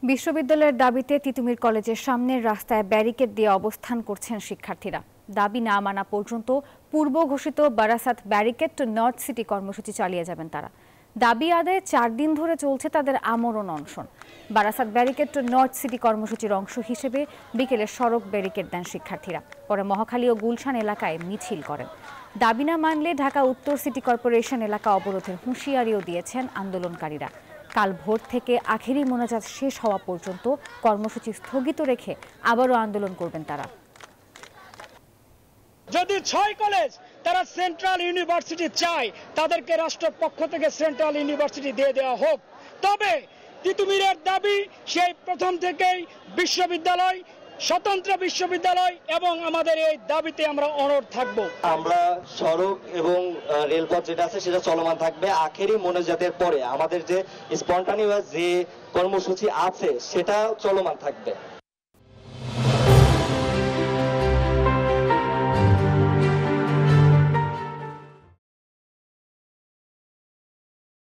বিশ্ববিদ্যালয়ের দাবিতে তিতুমির কলেজের সামনের রাস্তায় ব্যারিকেড দিয়ে অবস্থান করছেন শিক্ষার্থীরা। দাবি না মানা পর্যন্ত পূর্ব ঘোষিত Barasat barricade two north city কর্মসূচি চালিয়ে যাবেন তারা। দাবি আদায়ে 4 দিন ধরে চলছে তাদের আমরণ অনশন। Barasat barricade two north city কর্মসূচির অংশ হিসেবে বিকেলে সড়ক ব্যারিকেড দেন শিক্ষার্থীরা। পরে মহাখালী ও গুলশান এলাকায় মিছিল করেন। দাবি না মানলে ঢাকা উত্তর সিটি কর্পোরেশন এলাকা অবরোধের হুঁশিয়ারিও দিয়েছেন আন্দোলনকারীরা। কাল ভোর থেকে আখেরি মোনাজাত শেষ হওয়া পর্যন্ত কর্মসূচি স্থগিত রেখে আবারও আন্দোলন করবেন তারা। যদি 6 কলেজ তারা সেন্ট্রাল ইউনিভার্সিটি চায়, তাদেরকে রাষ্ট্রের পক্ষ থেকে সেন্ট্রাল ইউনিভার্সিটি দিয়ে দেওয়া হোক। তবে তিতুমিরের দাবি সেই প্রথম থেকেই বিশ্ববিদ্যালয়, স্বতন্ত্র বিশ্ববিদ্যালয় এবং আমাদের এই দাবিতে আমরা অনড় থাকব। আমরা সড়ক এবং রেলপথ যেটা আছে সেটা চলমান থাকবে। আখেরি মোনাজাতের পরে আমাদের যে স্পন্টানিয়াস যে কর্মসূচি আছে সেটা চলমান থাকবে।